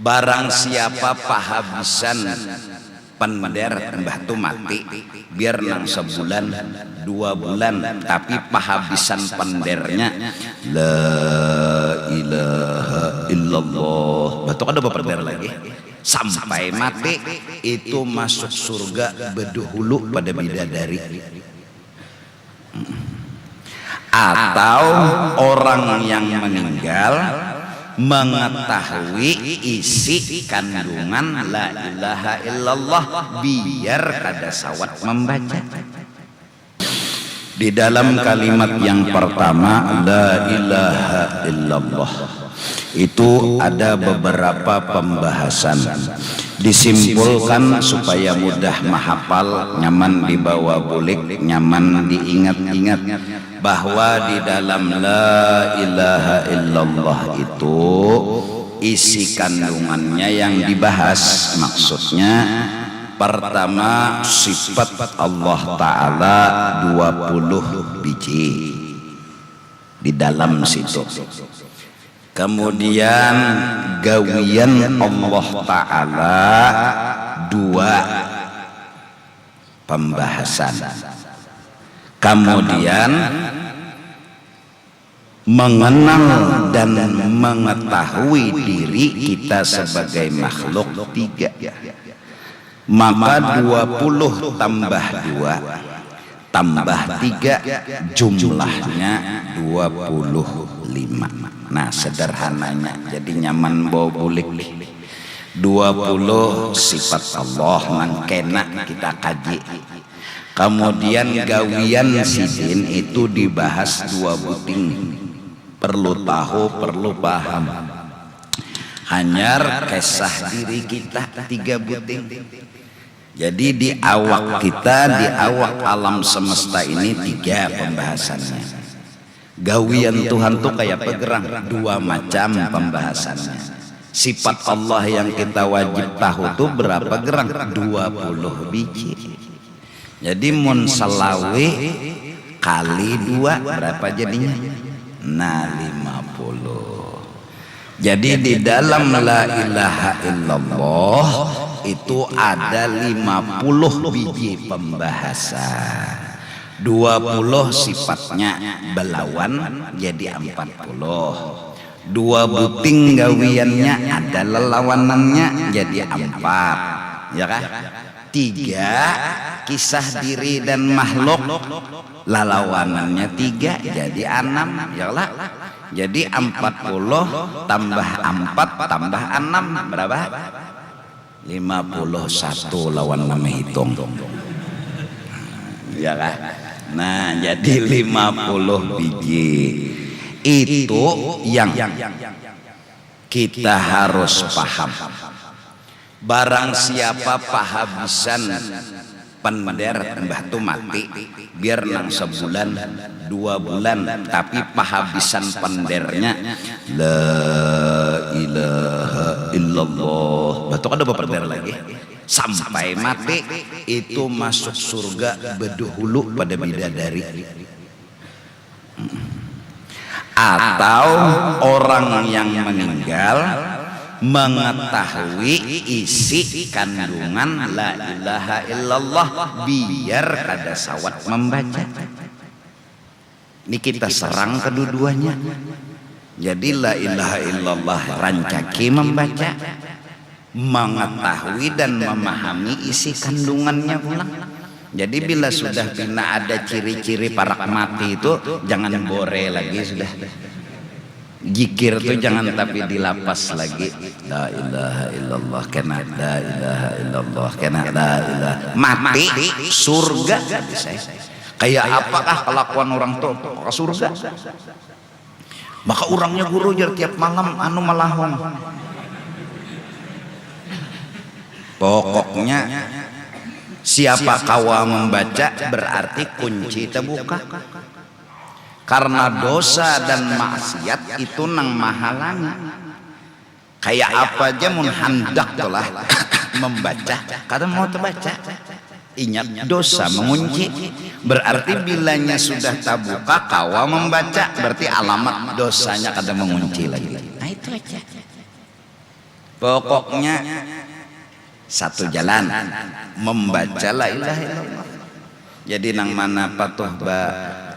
Barang siapa pahabisan pender mbah tu mati biar nang sebulan 2 bulan tapi pahabisan pendernya la ilaha illallah betul kan ada pender lagi sampai mati itu masuk surga bedahulu pada bidadari. Atau orang yang meninggal mengetahui isi kandungan la ilaha illallah biar kada sawat membaca. Di dalam kalimat yang pertama la ilaha illallah itu ada beberapa pembahasan. Disimpulkan supaya mudah menghafal, nyaman dibawa bulik, nyaman diingat-ingat bahwa di dalam la ilaha illallah itu isi kandungannya yang dibahas. Maksudnya pertama sifat Allah Ta'ala 20 biji di dalam situ. Kemudian gawian Allah Ta'ala 2 pembahasan. Kemudian mengenal dan mengetahui diri kita sebagai makhluk 3. Maka 20 tambah 2 tambah 3 jumlahnya 25. Nah sederhananya jadi nyaman bawa bulik 20 sifat Allah nang kena kita kaji. Kemudian gawian sidin itu dibahas 2 buting. Perlu tahu, perlu paham. Hanyar kisah diri kita 3 buting. Jadi di awak kita, di awak alam semesta ini 3 pembahasannya. Gawian Tuhan tuh kayak pegerang 2 macam pembahasannya. Sifat Allah yang kita wajib tahu tuh berapa gerang? 20 biji. Jadi mun selawe kali 2 berapa jadinya? Nah 50. Jadi di dalam la ilaha illallah itu ada 50 biji pembahasan. 20 sifatnya belawan jadi 40. 2 buting gawiannya ada lelawanannya jadi 4. Ya kan? 3 kisah diri dan makhluk lelawanannya 3 jadi 6. Ya lah. Jadi 40 tambah 4 tambah 6 berapa? 51 lawan nama hitung. Ya kan? Nah jadi 50 biji itu yang kita harus paham. Barang siapa pahabisan pender mbah tu mati biar nang sebulan 2 bulan tapi pahabisan pendernya la ilaha illallah betul ada pender lagi sampai mati itu masuk surga bedahulu pada bidadari. Atau orang yang meninggal mengetahui isi kandungan la ilaha illallah biar kada sawat membaca. Ini kita serang kedua-duanya. Jadi la ilaha illallah rancaki membaca, mengetahui dan memahami isi kandungannya pula. Jadi bila sudah bina ada ciri-ciri parak mati itu jangan bore lagi sudah. Zikir tuh jangan tapi dilapas lagi. La ilaha illallah kena la ilaha illallah kena la ilaha. Mati surga bisa. Kayak apakah kelakuan orang tuh ke surga? Maka orangnya guru jar tiap malam anu malahong. Pokoknya siapa kawa membaca berarti kunci terbuka. Karena dosa dan maksiat itu nang mahalangi. Kayak apa aja mun hendak telah membaca, kadang mau terbaca. Ingat dosa mengunci. Berarti bilanya sudah terbuka kawa membaca berarti alamat dosanya kadang mengunci lagi. Nah itu aja. Pokoknya satu jalan membaca la ilaha illallah. Jadi nang mana patuh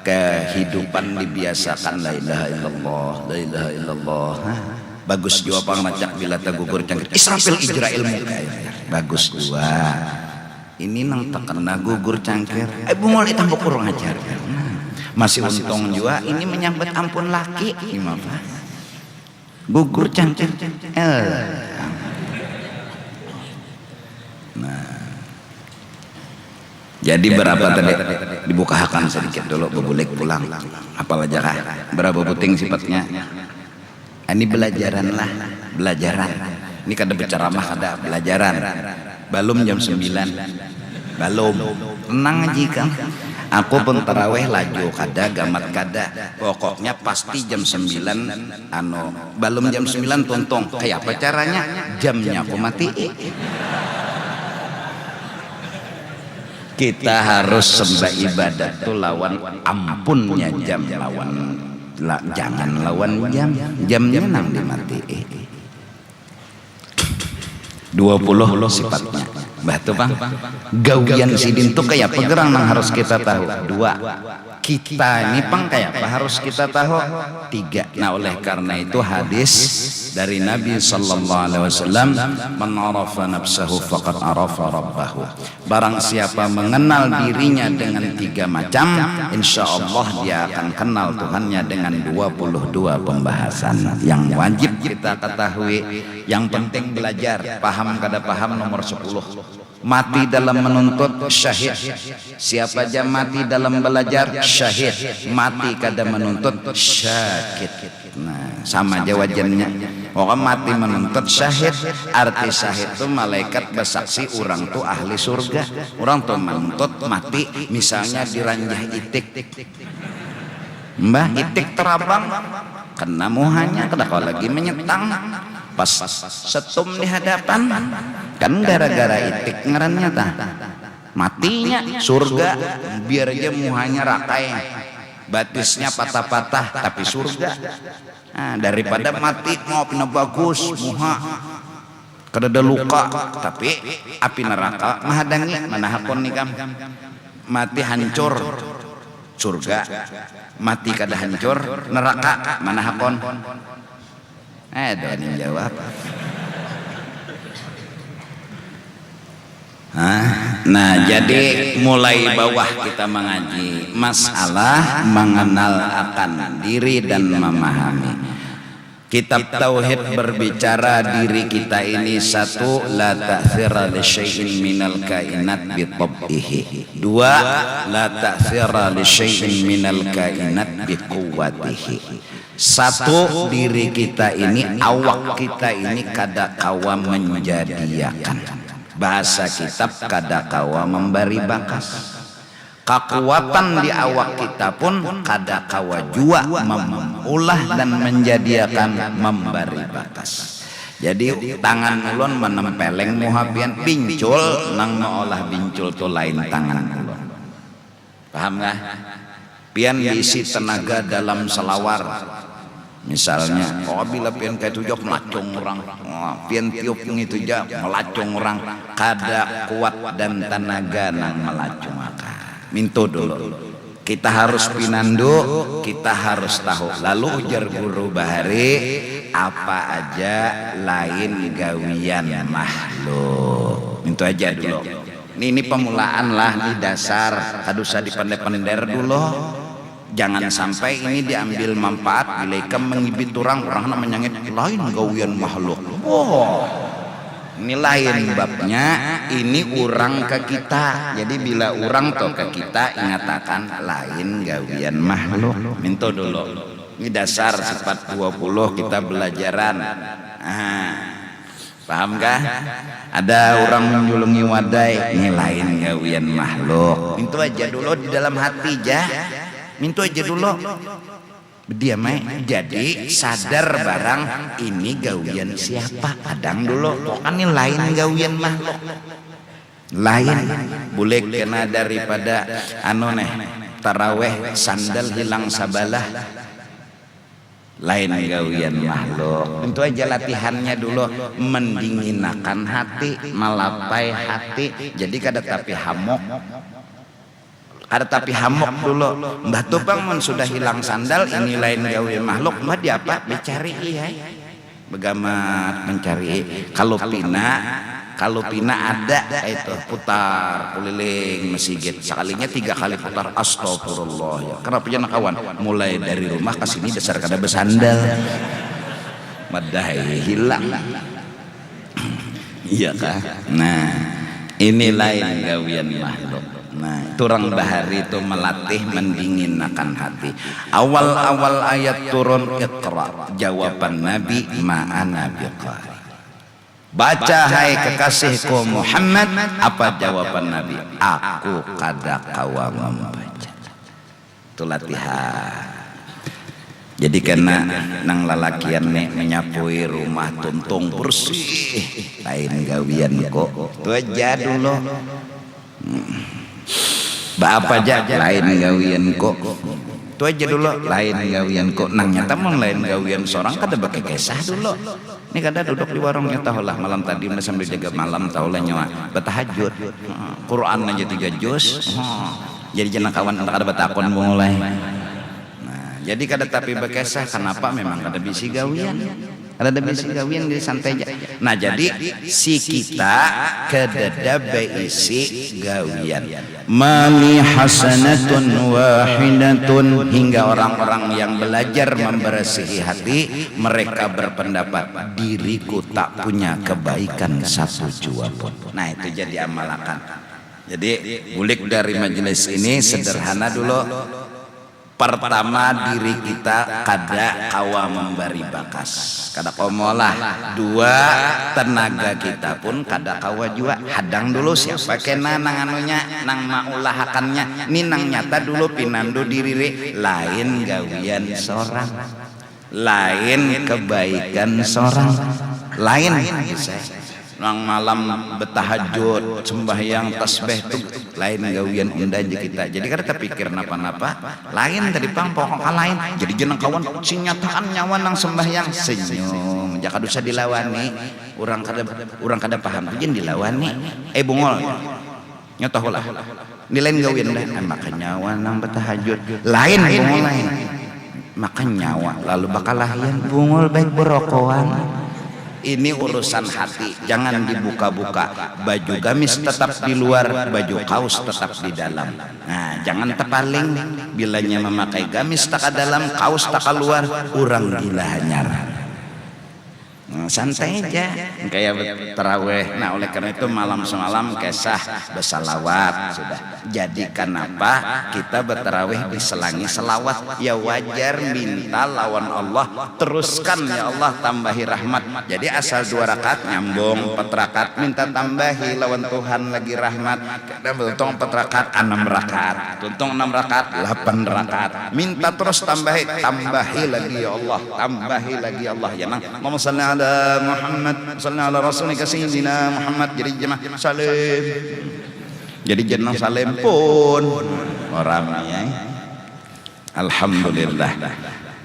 kehidupan dibiasakan la ilaha illallah, la ilaha illallah. Bagus jua pang macak bila tagugur cangkir Israfil Ijrail muka. Bagus jua. Ini nang terkena gugur cangkir. Bungol itu kurang ajar. Masih untung jua ini menyambut ampun laki. Gimana? Gugur cangkir. Jadi berapa tadi dibukakan sedikit dulu bubulek pulang. Apa aja kah? Berapa puting sifatnya? Ini belajaran lah, belajaran. Ini kada berceramah ada belajaran. Belum jam 9. Belum. Tenang aja Kang. Aku pun taraweh laju kada gamat kada. Pokoknya pasti jam 9 belum jam 9 tuntung. Kayak apa caranya? Jamnya aku mati. Kita harus sembah ibadat tuh lawan ampunnya jam, jangan lawan jamnya nang dimati. 20 sifatnya batu bang gawian sidin tuh kayak pegerang nang harus kita tahu. 2 kita ini pang kayak apa harus kita tahu. 3 nah oleh karena itu hadis dari Nabi sallallahu alaihi wasallam, man arafa nafsahu faqad arafa rabbahu. Barang siapa mengenal dirinya dengan 3 macam, insyaallah dia akan kenal Tuhannya dengan 22 pembahasan yang wajib kita ketahui. Yang penting belajar, paham kada paham nomor 10. Mati dalam menuntut syahid. Siapa aja mati dalam belajar syahid, mati kada menuntut syakit. Nah, sama aja wajannya. Orang mati menuntut syahid, arti syahid itu malaikat bersaksi orang tuh ahli surga. Orang tuh menuntut mati misalnya diranjah itik. Mbah itik terabang kena muhanya kada kalau lagi menyetang pas setum di hadapan kan gara-gara itik ngarannya tah matinya surga. Biar aja muhanya rakai, batisnya patah-patah tapi surga. Nah, daripada mati ngopina bagus muha kada ada luka tapi api neraka mahadangi manahapon nih kam. Mati hancur surga, mati kada hancur neraka manahapon. Ada yang jawab. Nah jadi mulai bawah kita mengaji masalah mengenal akan diri dan memahami. Kitab Tauhid berbicara diri kita ini satu, la ta'thira li syai'in minal kainat bi tab'ihi. 2, la ta'thira li syai'in minal kainat bi quwwatihi. 1, diri kita ini, awak kita ini kada kawa menjadiakan. Bahasa kitab kada kawa memberi bakas. Kekuatan di awak kita pun kada kawa jua mengolah dan menjadiakan memberi bakas. Jadi tangan ulun menempeleng muhabian bincul nang meolah bincul tu lain tangan ulun. Paham gak? Pian diisi tenaga dalam selawar. Misalnya, bila pian kayak itu jok melacung orang, pian tiup itu jok melacung orang, kada kuat dan tenaga nang melacung maka. Minto dulu. Kita harus pinandu, kita harus tahu. Lalu ujar guru Bahari, apa aja lain gawian makhluk. Minto aja dulu. Ini pemulaan lah, ini dasar. Kadusa dipandai-pandai dulu. Jangan sampai ini diambil manfaat bila ikam mengibit orang menyangit lain gawian makhluk. Ini lain babnya, ini orang ke kita. Jadi bila orang to ke kita ingatakan lain gawian makhluk. Minto dulu. Ini dasar sifat 20 kita belajaran. Paham kah? Ada orang menjulungi wadai, ini lain gawian makhluk. Minto aja dulu di dalam hati jah. Minto aja dulu. Diam jadi sadar barang ini gawian siapa. Kadang dulu kan ini lain gawian makhluk. Lain boleh kena daripada taraweh sandal hilang sabalah. lain gawian makhluk. Tentu aja latihannya dulu mendinginkan hati, melapai hati. Jadi kada tapi hamok. Ada tapi hamok dulu. Mbah Tupang mun sudah hilang sandal, ini lain gawian makhluk. Mbah dia apa? Mencari ya. Begamat mencari. Kalau pina ada itu putar keliling masjid, sekalinya 3 kali putar astagfirullah ya. Kenapa jangan kawan mulai dari rumah ke sini dasar kada bersandal madai hilang. Iya kah? Nah ini lain gawian makhluk. Nah turang bahari itu melatih mendinginkan hati. Awal-awal ayat turun Iqra, jawaban Nabi ma'ana biqari. Baca hai kekasihku Muhammad, apa jawaban Nabi? Aku kada kawa membaca. Itu latihan. Jadi kena nang lalakian nek menyapui rumah tuntung bersih, lain gawian kok. Itu aja dulu. Apa aja lain gawian kok. Itu aja dulu lain gawian kok. Nang nyata mun lain gawian seorang kada beke kisah dulu. Ini kada duduk di warungnya tahulah malam tadi sambil jaga malam tahulah nyawa bertahajud. Quran aja 3 juz. Jadi jangan kawan kada betakon mulai. Nah, jadi kada tapi bekesah kenapa memang kada bisi gawian. Kada bisi gawian di santai aja. Nah, jadi si kita kada beisi gawian. Mali hasanatun wahidatun, hingga orang-orang yang belajar membersihi hati mereka berpendapat diriku tak punya kebaikan satu jua pun. Nah itu jadi amalkan. Jadi bulik dari majelis ini sederhana dulu. Pertama diri kita kada kawa memberi bakas, kada komolah. 2 tenaga kita pun kada kawa jua. Hadang dulu siapa kena nang anunya nang maulahakannya. Ini nang nyata dulu pinando diri lain gawian seorang, lain kebaikan seorang, lain bisa nang malam bertahajud sembahyang tasbih tuh lain gawian indah aja kita. Jadi kada terpikir napa-napa lain tadi pang pokok lain. Jadi jeneng kawan sinyataan nyawa nang sembahyang senyum jaka dosa dilawani orang kada paham tujuan dilawani bungol nyotoh lah di lain gawian dah maka nyawa nang bertahajud lain bungol lain maka nyawa lalu bakal lahian bungol baik berokokan. Ini urusan hati, jangan dibuka-buka. Baju gamis tetap di luar, baju kaos tetap di dalam. Nah, jangan terpaling. Bilanya memakai gamis tak ke dalam, kaos tak keluar, orang gila hanyar. Nah, santai aja, kayak terawih. Nah, oleh karena itu malam semalam kisah bersalawat sudah. Jadi kenapa kita berterawih diselangi selawat? Ya wajar minta lawan Allah, teruskan ya Allah tambahi rahmat. Jadi asal 2 rakaat nyambung 4 rakaat minta tambahi lawan Tuhan lagi rahmat. Kita tuntung 4 rakaat 6 rakaat, tuntung 6 rakaat 8 rakaat. Minta terus tambahi lagi ya Allah, tambahi lagi ya Allah. Ya nang Allahumma shalli ala Muhammad, shalli ala rasulika sayyidina Muhammad. Jadi jemaah salim. Jadi jeneng salim pun orang ya. Alhamdulillah.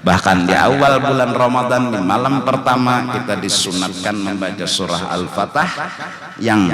Bahkan di awal bulan Ramadan di malam pertama kita disunatkan membaca surah Al-Fatah yang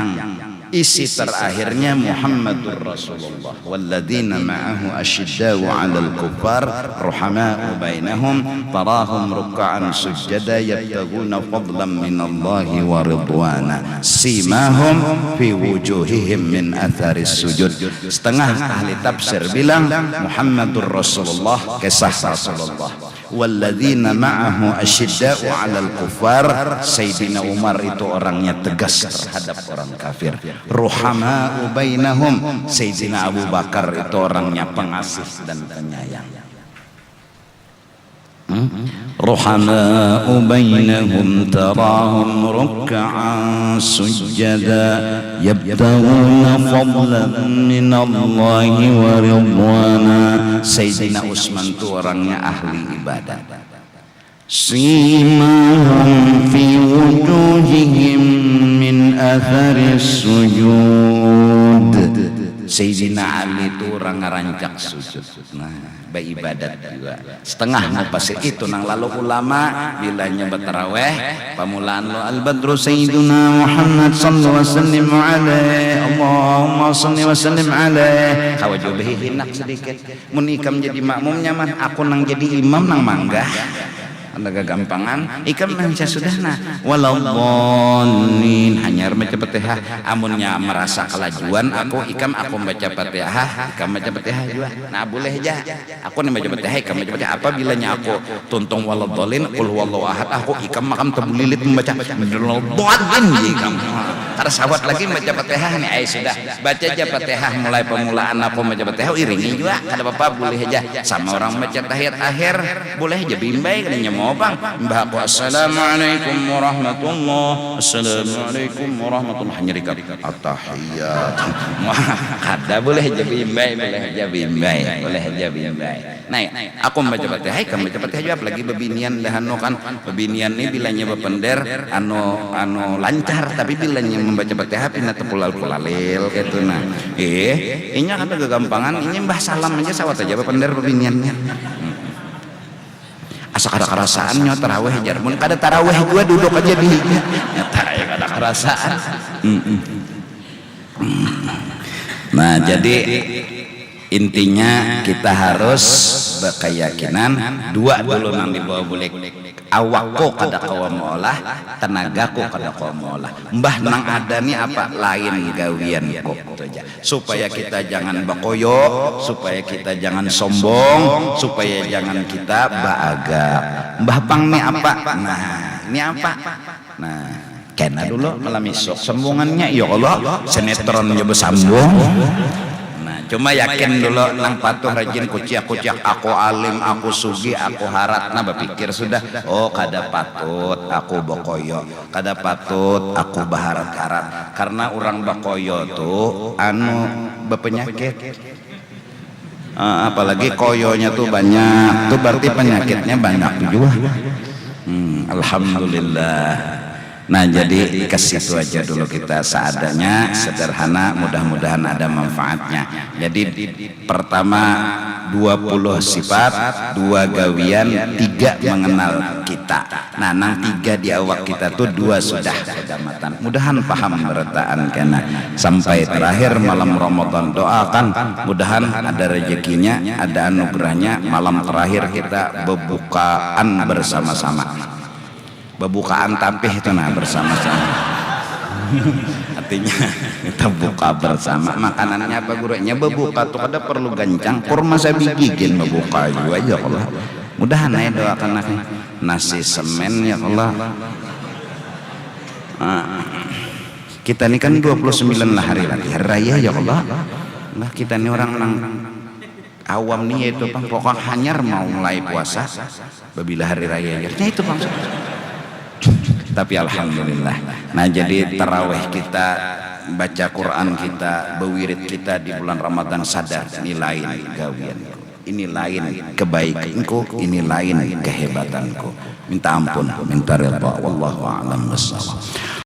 isi terakhirnya Muhammadur Rasulullah walladzina ma'ahu asyiddau 'alal kuffar ruhama'u bainahum tarahum ruk'an sujada yabtaghuna fadlan minallahi wa ridwana simahum fi wujuhihim min atharis sujud. Setengah ahli tafsir bilang Muhammadur Rasulullah kisah Rasulullah, walladzina ma'ahu asyiddau 'alal kuffar Sayyidina Umar itu orangnya tegas terhadap orang kafir. Ruhama'u bainahum Sayyidina Abu Bakar itu orangnya pengasih dan penyayang. Ruhama'u bainahum tarahum ruk'an sujada yabtaghuna fadlan minallahi wa ridwana. Sayyidina Utsman itu orangnya ahli ibadah. Simahum fi wujuhihim min atharis sujud. Sayyidina Ali itu orang ngarancak sujud. Nah, beribadat juga. Setengah mau pasti itu nang lalu ulama bilanya bataraweh pamulaan lo al-badru sayyiduna Muhammad sallallahu alaihi wasallam alaihi Allahumma salli wa sallim alaihi kawajubihi hinak sedikit mun ikam jadi makmumnya mah aku nang jadi imam nang manggah anda gagampangan ikam nang sasudahna waladhdallin hanya baca Fatihah amunnya merasa kelajuan aku baca Fatihah ikam baca Fatihah juga nah boleh aja aku nih baca Fatihah ikam baca Fatihah apabila aku tuntung waladhdallin qul huwallahu ahad aku ikam makam tebulilit membaca waladhdallin ikam karena sahabat lagi baca Fatihah nih ay sudah baca aja Fatihah mulai pemulaan aku baca Fatihah iringi juga kada apa-apa boleh aja sama orang baca tahiyat akhir boleh aja bimbay kadanya mau bang mbah aku assalamualaikum warahmatullah assalamualaikum warahmatullah hanya dikap at-tahiyat kada boleh aja bimbay boleh aja bimbay nah aku baca Fatihah kamu baca Fatihah juga apalagi bebinian dahano kan bebinian ini bilanya bepender anu lancar tapi bilanya membaca Fatihah pina tepulal-pulalil gitu nah inya kan kegampangan ini mbah salam aja sawat aja bepender bebiniannya asa kada kerasaannya tarawih jarmun kada tarawih gua duduk aja di nyata ya kada kerasaan nah jadi intinya kita harus berkeyakinan dua dulu nang dibawa bulik awakku kada kawa molah tenagaku kada kawa molah mbah nang ada nih apa lain gawianku supaya kita jangan bakoyo supaya kita jangan sombong supaya jangan kita baaga mbah pang nih apa nah ini apa nah kena dulu malam esok sambungannya ya Allah sinetron nyoba sambung. Cuma yakin dulu nang patuh rajin kuciak aku alim aku sugi aku harat nah berpikir sudah oh kada patut aku bokoyo kada patut aku baharat-harat karena orang bokoyo tuh anu berpenyakit apalagi koyonya tuh banyak tuh berarti penyakitnya banyak juga alhamdulillah. Nah jadi ke situ aja dulu kita seadanya sederhana mudah-mudahan ada manfaatnya. Jadi pertama 20 sifat 2 gawian 3 mengenal kita. Nah nang 3 di awak kita tuh 2 sudah kedamatan mudahan paham beretaan kena sampai terakhir malam Ramadan doakan mudahan ada rezekinya ada anugerahnya malam terakhir kita berbukaan bersama-sama berbukaan tampih itu nah bersama-sama artinya kita buka bersama makanannya apa gurunya berbuka tuh ada perlu gancang kurma sabigigin berbuka juga ya Allah mudahan ya doakan nasi semen ya Allah kita ini kan 29 lah hari raya ya Allah nah kita ini orang awam nih itu bang pokok hanyar mau mulai puasa babila hari raya ya itu bang tapi alhamdulillah nah jadi tarawih kita baca Quran kita bewirid kita di bulan Ramadan sadar ini lain gawianku ini lain kebaikanku ini lain kehebatanku minta ampun minta ridha wallahu a'lam bissawab.